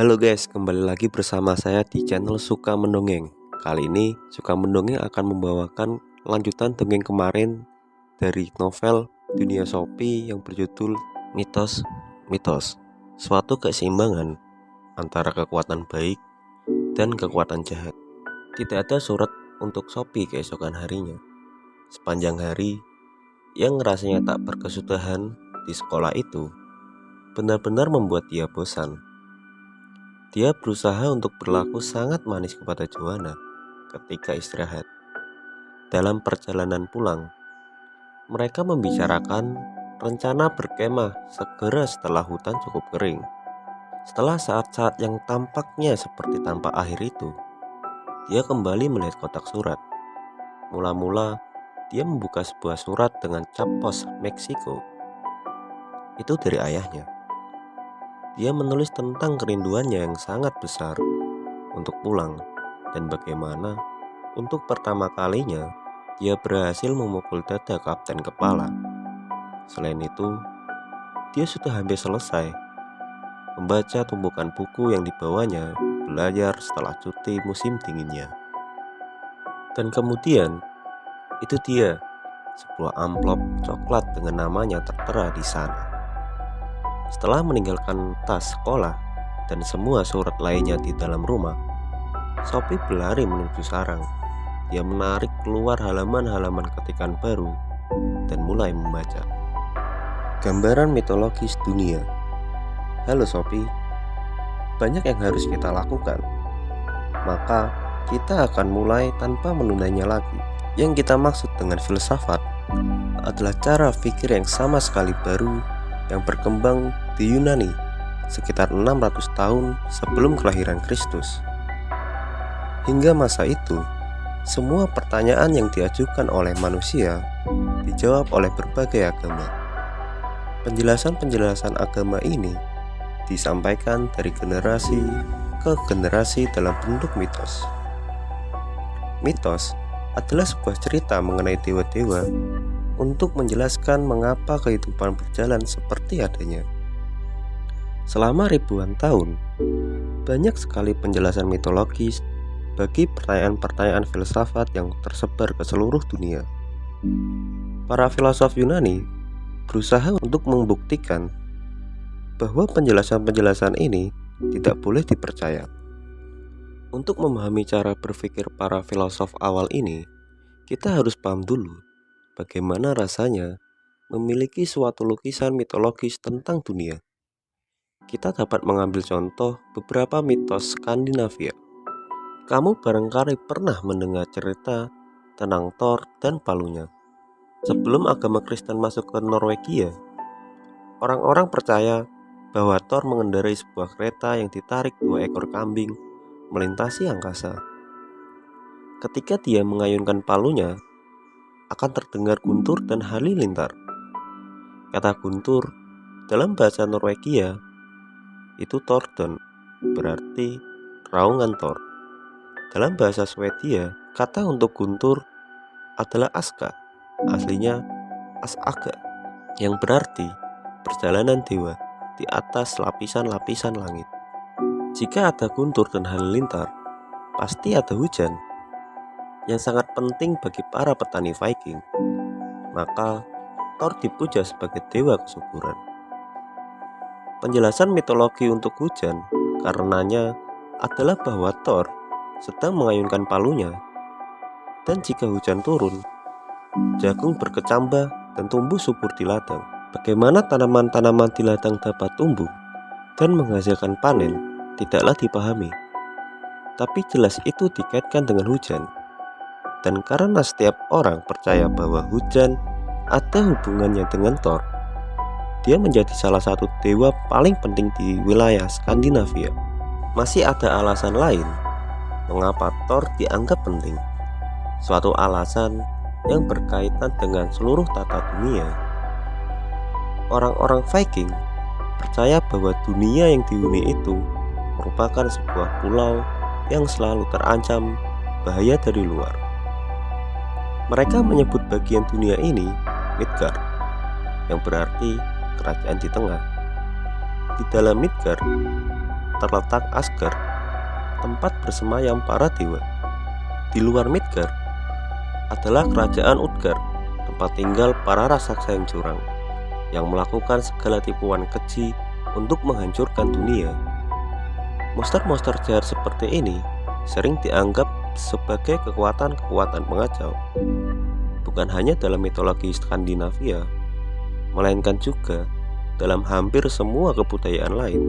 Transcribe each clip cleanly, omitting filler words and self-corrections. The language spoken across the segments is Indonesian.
Halo guys, kembali lagi bersama saya di channel Suka Mendongeng. Kali ini Suka Mendongeng akan membawakan lanjutan dongeng kemarin dari novel Dunia Sophie yang berjudul Mitos Mitos. Suatu keseimbangan antara kekuatan baik dan kekuatan jahat. Tidak ada surat untuk Sophie keesokan harinya. Sepanjang hari yang rasanya tak berkesudahan di sekolah itu benar-benar membuat dia bosan. Dia berusaha untuk berlaku sangat manis kepada Joanna ketika istirahat. Dalam perjalanan pulang, mereka membicarakan rencana berkemah segera setelah hutan cukup kering. Setelah saat-saat yang tampaknya seperti tanpa akhir itu, dia kembali melihat kotak surat. Mula-mula, dia membuka sebuah surat dengan cap pos Meksiko. Itu dari ayahnya. Dia menulis tentang kerinduannya yang sangat besar untuk pulang dan bagaimana untuk pertama kalinya dia berhasil memukul dada Kapten Kepala. Selain itu, dia sudah hampir selesai membaca tumpukan buku yang dibawanya belajar setelah cuti musim dinginnya. Dan kemudian, itu dia, sebuah amplop coklat dengan namanya tertera di sana. Setelah meninggalkan tas sekolah dan semua surat lainnya di dalam rumah, Sophie berlari menuju sarang. Dia menarik keluar halaman-halaman ketikan baru dan mulai membaca. Gambaran mitologis dunia. Halo Sophie, banyak yang harus kita lakukan. Maka kita akan mulai tanpa menundanya lagi. Yang kita maksud dengan filsafat adalah cara pikir yang sama sekali baru yang berkembang di Yunani sekitar 600 tahun sebelum kelahiran Kristus. Hingga masa itu, semua pertanyaan yang diajukan oleh manusia dijawab oleh berbagai agama. Penjelasan-penjelasan agama ini disampaikan dari generasi ke generasi dalam bentuk mitos. Mitos adalah sebuah cerita mengenai dewa-dewa untuk menjelaskan mengapa kehidupan berjalan seperti adanya. Selama ribuan tahun, banyak sekali penjelasan mitologis bagi pertanyaan-pertanyaan filsafat yang tersebar ke seluruh dunia. Para filosof Yunani berusaha untuk membuktikan bahwa penjelasan-penjelasan ini tidak boleh dipercaya. Untuk memahami cara berpikir para filosof awal ini, kita harus paham dulu bagaimana rasanya memiliki suatu lukisan mitologis tentang dunia. Kita dapat mengambil contoh beberapa mitos Skandinavia. Kamu barangkali pernah mendengar cerita tentang Thor dan palunya. Sebelum agama Kristen masuk ke Norwegia, orang-orang percaya bahwa Thor mengendarai sebuah kereta yang ditarik 2 ekor kambing melintasi angkasa. Ketika dia mengayunkan palunya, akan terdengar guntur dan halilintar. Kata guntur dalam bahasa Norwegia itu Torden, berarti raungan Thor. Dalam bahasa Swedia, kata untuk guntur adalah aska, aslinya asaga, yang berarti perjalanan dewa di atas lapisan-lapisan langit. Jika ada guntur dan halilintar, pasti ada hujan yang sangat penting bagi para petani Viking. Maka Thor dipuja sebagai dewa kesuburan. Penjelasan mitologi untuk hujan karenanya adalah bahwa Thor sedang mengayunkan palunya, dan jika hujan turun, jagung berkecambah dan tumbuh subur di ladang. Bagaimana tanaman-tanaman di ladang dapat tumbuh dan menghasilkan panen tidaklah dipahami, tapi jelas itu dikaitkan dengan hujan. Dan karena setiap orang percaya bahwa hujan ada hubungannya dengan Thor, dia menjadi salah satu dewa paling penting di wilayah Skandinavia. Masih ada alasan lain mengapa Thor dianggap penting. Suatu alasan yang berkaitan dengan seluruh tata dunia. Orang-orang Viking percaya bahwa dunia yang dihuni itu merupakan sebuah pulau yang selalu terancam bahaya dari luar. Mereka menyebut bagian dunia ini Midgard, yang berarti kerajaan di tengah. Di dalam Midgard terletak Asgard, tempat bersemayam para dewa. Di luar Midgard adalah kerajaan Utgard, tempat tinggal para raksasa yang curang, yang melakukan segala tipuan keji untuk menghancurkan dunia. Monster-monster jahat seperti ini sering dianggap sebagai kekuatan-kekuatan pengacau, bukan hanya dalam mitologi Skandinavia, melainkan juga dalam hampir semua kebudayaan lain.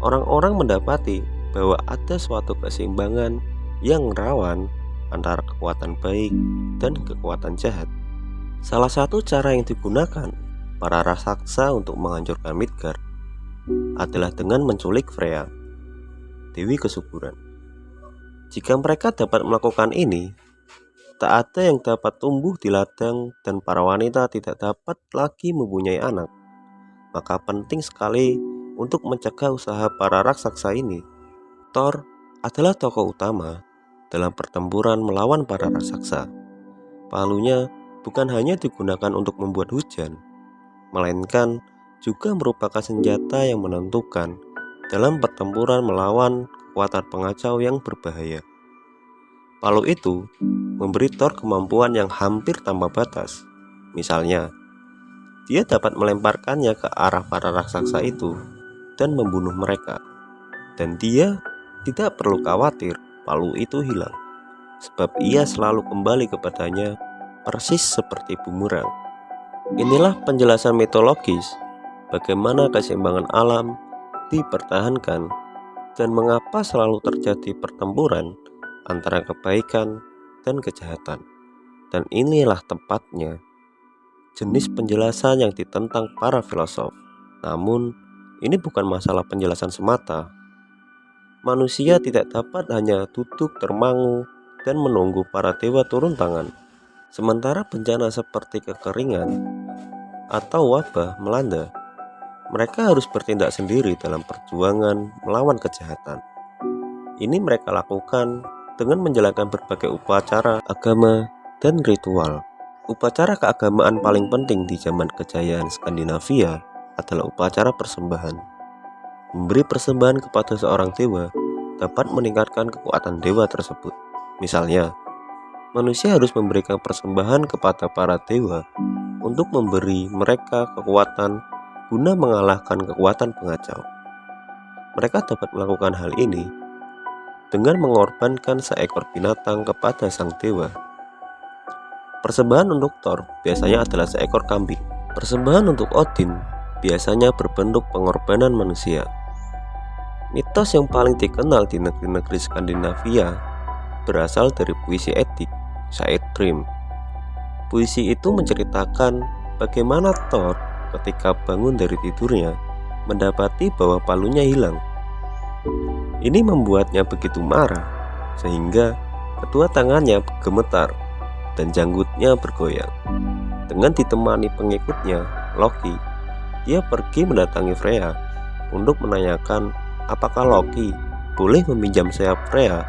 Orang-orang mendapati bahwa ada suatu keseimbangan yang rawan antara kekuatan baik dan kekuatan jahat. Salah satu cara yang digunakan para raksasa untuk menghancurkan Midgard adalah dengan menculik Freya, dewi kesuburan. Jika mereka dapat melakukan ini, tak ada yang dapat tumbuh di ladang dan para wanita tidak dapat lagi mempunyai anak. Maka penting sekali untuk mencegah usaha para raksasa ini. Thor adalah tokoh utama dalam pertempuran melawan para raksasa. Palunya bukan hanya digunakan untuk membuat hujan, melainkan juga merupakan senjata yang menentukan dalam pertempuran melawan kekuatan pengacau yang berbahaya. Palu itu memberi Thor kemampuan yang hampir tanpa batas. Misalnya, dia dapat melemparkannya ke arah para raksasa itu dan membunuh mereka. Dan dia tidak perlu khawatir palu itu hilang, sebab ia selalu kembali kepadanya persis seperti bumerang. Inilah penjelasan mitologis bagaimana keseimbangan alam dipertahankan dan mengapa selalu terjadi pertempuran antara kebaikan dan kejahatan. Dan inilah tempatnya jenis penjelasan yang ditentang para filosof. Namun, ini bukan masalah penjelasan semata. Manusia tidak dapat hanya duduk termangu dan menunggu para dewa turun tangan. Sementara bencana seperti kekeringan atau wabah melanda, mereka harus bertindak sendiri dalam perjuangan melawan kejahatan. Ini mereka lakukan dengan menjalankan berbagai upacara agama dan ritual. Upacara keagamaan paling penting di zaman kejayaan Skandinavia adalah upacara persembahan. Memberi persembahan kepada seorang dewa dapat meningkatkan kekuatan dewa tersebut. Misalnya, manusia harus memberikan persembahan kepada para dewa untuk memberi mereka kekuatan guna mengalahkan kekuatan pengacau. Mereka dapat melakukan hal ini dengan mengorbankan seekor binatang kepada sang dewa. Persembahan untuk Thor biasanya adalah seekor kambing. Persembahan untuk Odin biasanya berbentuk pengorbanan manusia. Mitos yang paling dikenal di negeri-negeri Skandinavia berasal dari puisi edik, Saedrim. Puisi itu menceritakan bagaimana Thor ketika bangun dari tidurnya mendapati bahwa palunya hilang. Ini membuatnya begitu marah sehingga kedua tangannya gemetar dan janggutnya bergoyang. Dengan ditemani pengikutnya, Loki, dia pergi mendatangi Freya untuk menanyakan apakah Loki boleh meminjam sayap Freya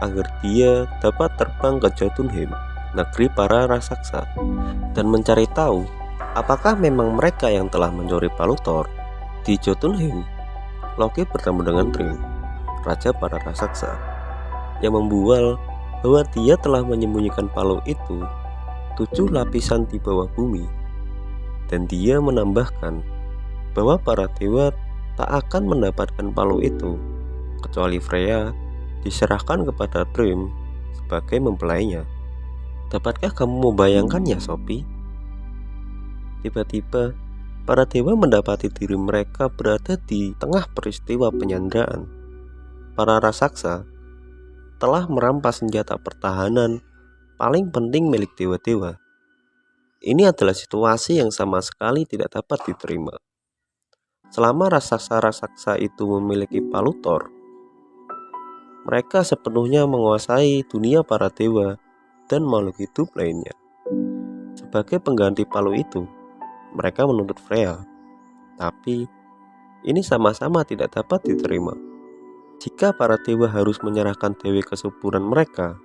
agar dia dapat terbang ke Jotunheim, negeri para raksasa, dan mencari tahu apakah memang mereka yang telah mencuri palu Thor. Di Jotunheim, Loki bertemu dengan Thrym, raja para raksasa, yang membual bahwa dia telah menyembunyikan palu itu 7 lapisan di bawah bumi. Dan dia menambahkan bahwa para dewa tak akan mendapatkan palu itu kecuali Freya diserahkan kepada Thrym sebagai mempelainya. Dapatkah kamu membayangkannya, Sophie? Tiba-tiba para dewa mendapati diri mereka berada di tengah peristiwa penyanderaan. Para raksasa telah merampas senjata pertahanan paling penting milik dewa-dewa. Ini adalah situasi yang sama sekali tidak dapat diterima. Selama raksasa-raksasa itu memiliki palu Thor, mereka sepenuhnya menguasai dunia para dewa dan makhluk hidup lainnya. Sebagai pengganti palu itu, mereka menuntut Freya. Tapi ini sama-sama tidak dapat diterima. Jika para dewa harus menyerahkan dewi kesuburan mereka,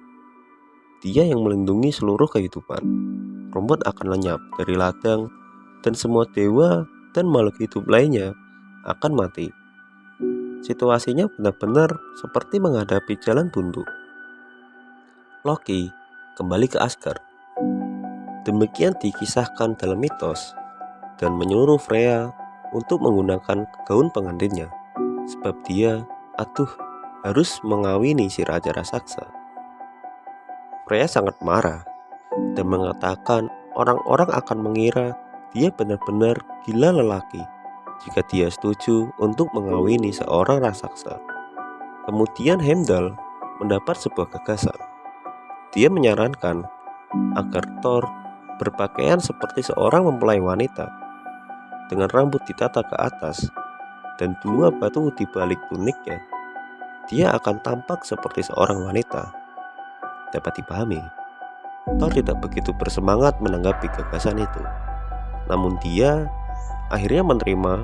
dia yang melindungi seluruh kehidupan. Rumput akan lenyap dari ladang dan semua dewa dan makhluk hidup lainnya akan mati. Situasinya benar-benar seperti menghadapi jalan buntu. Loki kembali ke Asgard. Demikian dikisahkan dalam mitos, dan menyuruh Freya untuk menggunakan gaun pengantinnya, sebab dia, harus mengawini si raja raksasa. Freya sangat marah dan mengatakan orang-orang akan mengira dia benar-benar gila lelaki jika dia setuju untuk mengawini seorang raksasa. Kemudian Heimdall mendapat sebuah gagasan. Dia menyarankan agar Thor berpakaian seperti seorang mempelai wanita dengan rambut ditata ke atas dan 2 batu di balik tuniknya. Dia akan tampak seperti seorang wanita. Dapat dipahami, Thor tidak begitu bersemangat menanggapi gagasan itu. Namun dia akhirnya menerima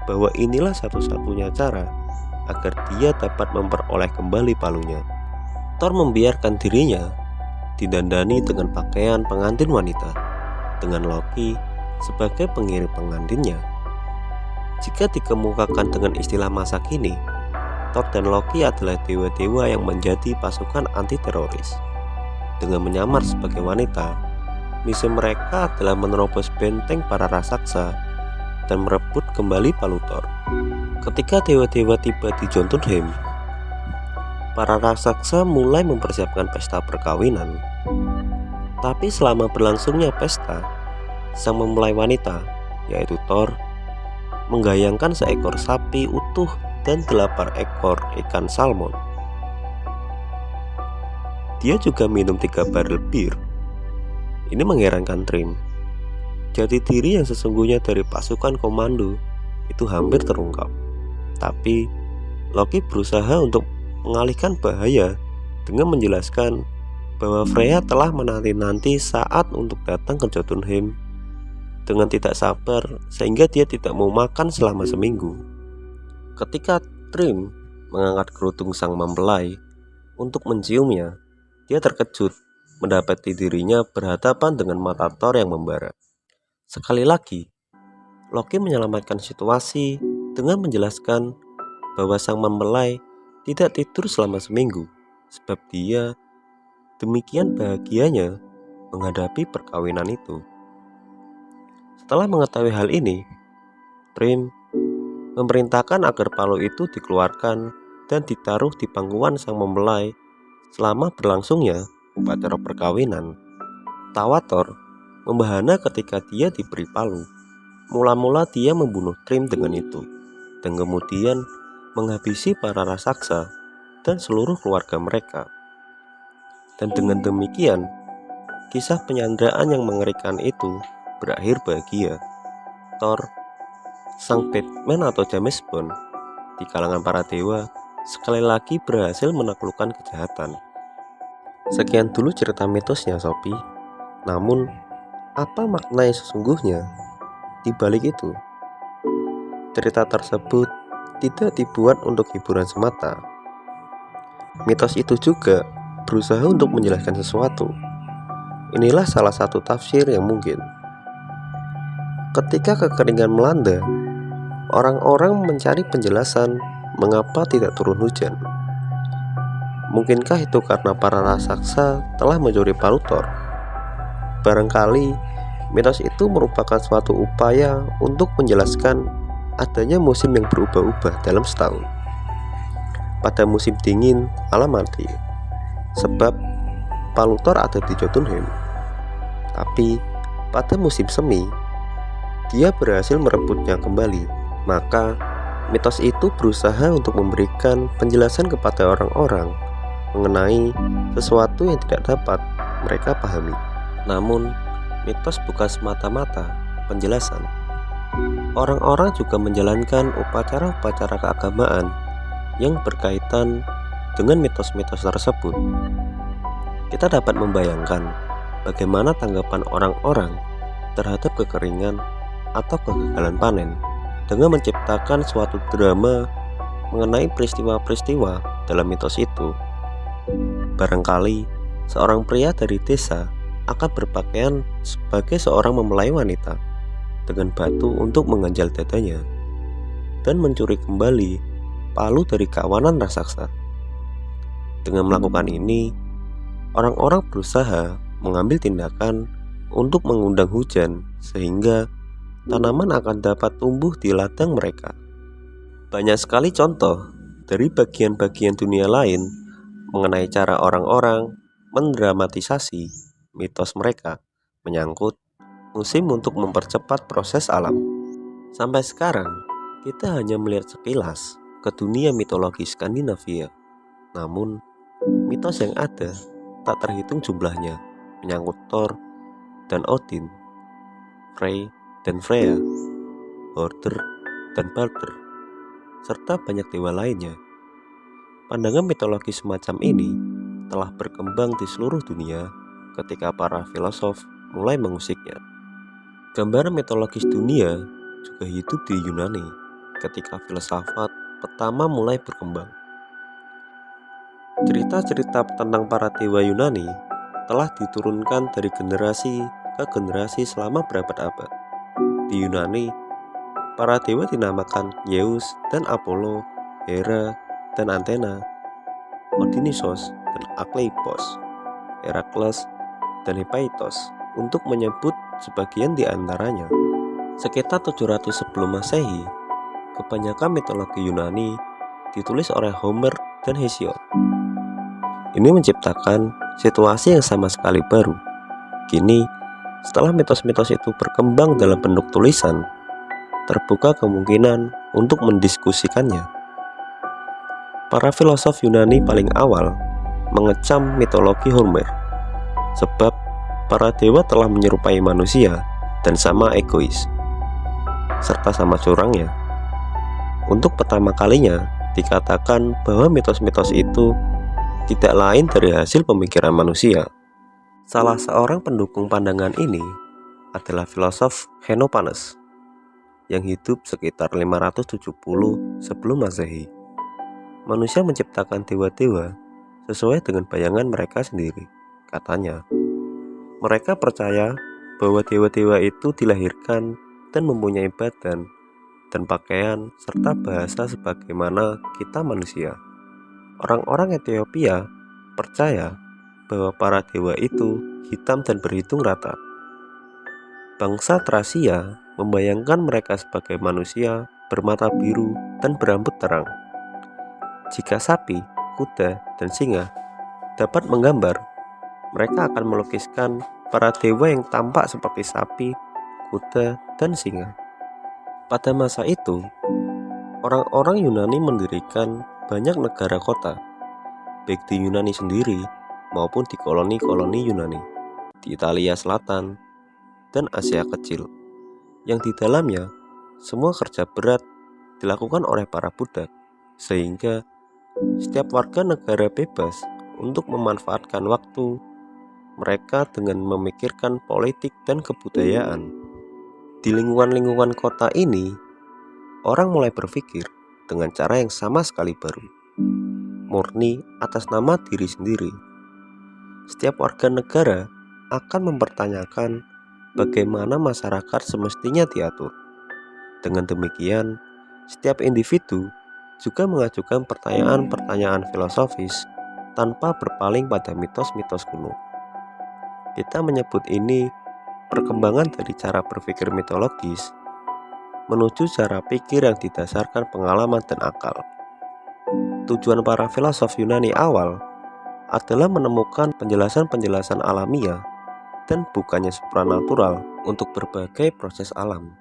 bahwa inilah satu-satunya cara agar dia dapat memperoleh kembali palunya. Thor membiarkan dirinya didandani dengan pakaian pengantin wanita, dengan Loki sebagai pengiring pengantinnya. Jika dikemukakan dengan istilah masa kini, Thor dan Loki adalah dewa-dewa yang menjadi pasukan anti-teroris. Dengan menyamar sebagai wanita, misi mereka adalah menerobos benteng para raksasa dan merebut kembali palu Thor. Ketika dewa-dewa tiba di Jotunheim, para raksasa mulai mempersiapkan pesta perkawinan. Tapi selama berlangsungnya pesta, sang mempelai wanita, yaitu Thor, menggayangkan seekor sapi utuh dan 8 ekor ikan salmon. Dia juga minum 3 barel bir. Ini mengherankan Thrym. Jati diri yang sesungguhnya dari pasukan komando itu hampir terungkap. Tapi Loki berusaha untuk mengalihkan bahaya dengan menjelaskan bahwa Freya telah menanti-nanti saat untuk datang ke Jotunheim dengan tidak sabar, sehingga dia tidak mau makan selama seminggu. Ketika Thrym mengangkat kerudung sang mempelai untuk menciumnya, dia terkejut mendapati dirinya berhadapan dengan mata Thor yang membara. Sekali lagi, Loki menyelamatkan situasi dengan menjelaskan bahwa sang mempelai tidak tidur selama seminggu, sebab dia demikian bahagianya menghadapi perkawinan itu. Setelah mengetahui hal ini, Thrym memerintahkan agar palu itu dikeluarkan dan ditaruh di pangkuan sang mempelai selama berlangsungnya upacara perkawinan. Tawa Thor membahana ketika dia diberi palu. Mula-mula dia membunuh Thrym dengan itu, dan kemudian menghabisi para raksasa dan seluruh keluarga mereka. Dan dengan demikian, kisah penyanderaan yang mengerikan itu berakhir bahagia. Thor, sang Batman atau James Bond di kalangan para dewa, sekali lagi berhasil menaklukkan kejahatan. Sekian dulu cerita mitosnya Sophie. Namun, apa makna yang sesungguhnya di balik itu? Cerita tersebut tidak dibuat untuk hiburan semata. Mitos itu juga berusaha untuk menjelaskan sesuatu. Inilah salah satu tafsir yang mungkin. Ketika kekeringan melanda, orang-orang mencari penjelasan mengapa tidak turun hujan. Mungkinkah itu karena para raksasa telah mencuri palu Thor? Barangkali mitos itu merupakan suatu upaya untuk menjelaskan adanya musim yang berubah-ubah dalam setahun. Pada musim dingin alam mati, sebab palu Thor ada di Jotunheim. Tapi pada musim semi, dia berhasil merebutnya kembali. Maka mitos itu berusaha untuk memberikan penjelasan kepada orang-orang mengenai sesuatu yang tidak dapat mereka pahami. Namun, mitos bukan semata-mata penjelasan. Orang-orang juga menjalankan upacara-upacara keagamaan yang berkaitan dengan mitos-mitos tersebut. Kita dapat membayangkan bagaimana tanggapan orang-orang terhadap kekeringan atau kegagalan panen dengan menciptakan suatu drama mengenai peristiwa-peristiwa dalam mitos itu. Barangkali seorang pria dari desa akan berpakaian sebagai seorang mempelai wanita dengan batu untuk mengganjal dadanya dan mencuri kembali palu dari kawanan raksasa. Dengan melakukan ini, orang-orang berusaha mengambil tindakan untuk mengundang hujan sehingga tanaman akan dapat tumbuh di ladang mereka. Banyak sekali contoh dari bagian-bagian dunia lain mengenai cara orang-orang mendramatisasi mitos mereka menyangkut musim untuk mempercepat proses alam. Sampai sekarang, kita hanya melihat sekilas ke dunia mitologi Skandinavia. Namun, mitos yang ada tak terhitung jumlahnya, menyangkut Thor dan Odin, Frey dan Freya, Horder dan Balder, serta banyak dewa lainnya. Pandangan mitologi semacam ini telah berkembang di seluruh dunia ketika para filosof mulai mengusiknya. Gambaran mitologis dunia juga hidup di Yunani ketika filsafat pertama mulai berkembang. Cerita-cerita tentang para dewa Yunani telah diturunkan dari generasi ke generasi selama berabad-abad. Di Yunani, para dewa dinamakan Zeus dan Apollo, Hera dan Athena, Dionysos dan Asclepios, Herakles dan Hephaestus untuk menyebut sebagian di antaranya. Sekitar 700 sebelum Masehi, kebanyakan mitologi Yunani ditulis oleh Homer dan Hesiod. Ini menciptakan situasi yang sama sekali baru. Kini, setelah mitos-mitos itu berkembang dalam bentuk tulisan, terbuka kemungkinan untuk mendiskusikannya. Para filosof Yunani paling awal mengecam mitologi Homer, sebab para dewa telah menyerupai manusia dan sama egois, serta sama curangnya. Untuk pertama kalinya, dikatakan bahwa mitos-mitos itu tidak lain dari hasil pemikiran manusia. Salah seorang pendukung pandangan ini adalah filosof Xenophanes yang hidup sekitar 570 sebelum Masehi. Manusia menciptakan dewa-dewa sesuai dengan bayangan mereka sendiri, katanya. Mereka percaya bahwa dewa-dewa itu dilahirkan dan mempunyai badan dan pakaian serta bahasa sebagaimana kita manusia. Orang-orang Ethiopia percaya bahwa para dewa itu hitam dan berhidung rata. Bangsa Tracia membayangkan mereka sebagai manusia bermata biru dan berambut terang. Jika sapi, kuda, dan singa dapat menggambar, mereka akan melukiskan para dewa yang tampak seperti sapi, kuda, dan singa. Pada masa itu, orang-orang Yunani mendirikan banyak negara kota, baik di Yunani sendiri maupun di koloni-koloni Yunani, di Italia Selatan, dan Asia Kecil, yang di dalamnya semua kerja berat dilakukan oleh para budak, sehingga setiap warga negara bebas untuk memanfaatkan waktu mereka dengan memikirkan politik dan kebudayaan. Di lingkungan-lingkungan kota ini, orang mulai berpikir dengan cara yang sama sekali baru, murni atas nama diri sendiri. Setiap warga negara akan mempertanyakan bagaimana masyarakat semestinya diatur. Dengan demikian, setiap individu juga mengajukan pertanyaan-pertanyaan filosofis tanpa berpaling pada mitos-mitos kuno. Kita menyebut ini perkembangan dari cara berpikir mitologis menuju cara pikir yang didasarkan pengalaman dan akal. Tujuan para filosof Yunani awal adalah menemukan penjelasan-penjelasan alamiah dan bukannya supranatural untuk berbagai proses alam.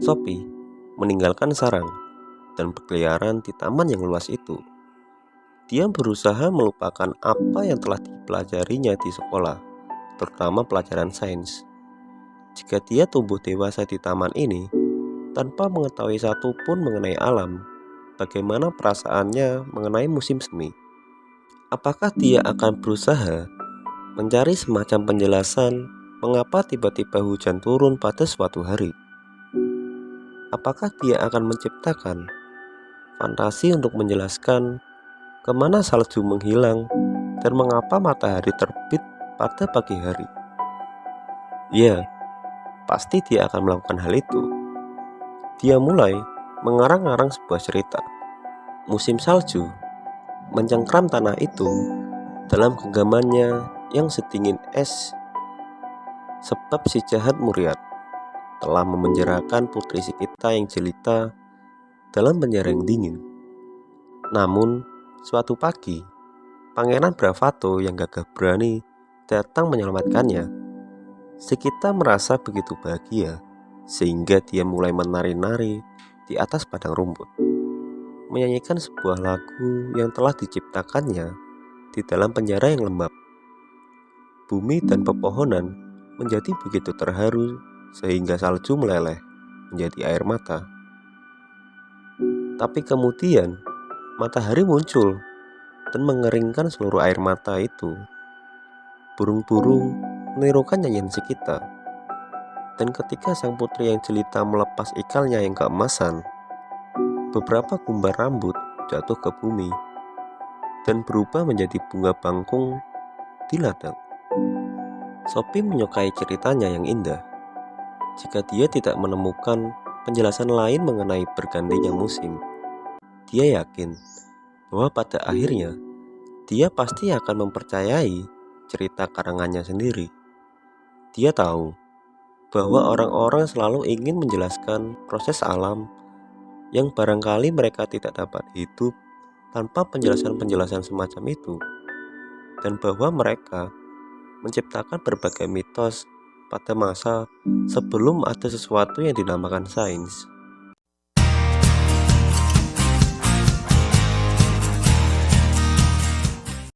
Sophie meninggalkan sarang dan berkeliaran di taman yang luas itu. Dia berusaha melupakan apa yang telah dipelajarinya di sekolah, terutama pelajaran sains. Jika dia tumbuh dewasa di taman ini, tanpa mengetahui satu pun mengenai alam, bagaimana perasaannya mengenai musim semi? Apakah dia akan berusaha mencari semacam penjelasan mengapa tiba-tiba hujan turun pada suatu hari? Apakah dia akan menciptakan fantasi untuk menjelaskan kemana salju menghilang dan mengapa matahari terbit pada pagi hari? Ya, pasti dia akan melakukan hal itu. Dia mulai mengarang-arang sebuah cerita. musim salju mencengkram tanah itu dalam genggamannya yang sedingin es, sebab si jahat Muriat telah memenjarakan putri si kita yang jelita dalam penjara yang dingin. Namun, suatu pagi, Pangeran Bravato yang gagah berani datang menyelamatkannya. Si kita merasa begitu bahagia, sehingga dia mulai menari-nari di atas padang rumput, menyanyikan sebuah lagu yang telah diciptakannya di dalam penjara yang lembab. Bumi dan pepohonan menjadi begitu terharu sehingga salju meleleh menjadi air mata. Tapi kemudian matahari muncul dan mengeringkan seluruh air mata itu. Burung-burung menirukan nyanyian si kita. Dan ketika sang putri yang jelita melepas ikalnya yang keemasan, beberapa gumbar rambut jatuh ke bumi dan berubah menjadi bunga bangkung di ladang. Sophie menyukai ceritanya yang indah. Jika dia tidak menemukan penjelasan lain mengenai bergantinya musim, dia yakin bahwa pada akhirnya dia pasti akan mempercayai cerita karangannya sendiri. Dia tahu bahwa orang-orang selalu ingin menjelaskan proses alam yang barangkali mereka tidak dapat hidup tanpa penjelasan-penjelasan semacam itu, dan bahwa mereka menciptakan berbagai mitos pada masa sebelum ada sesuatu yang dinamakan sains.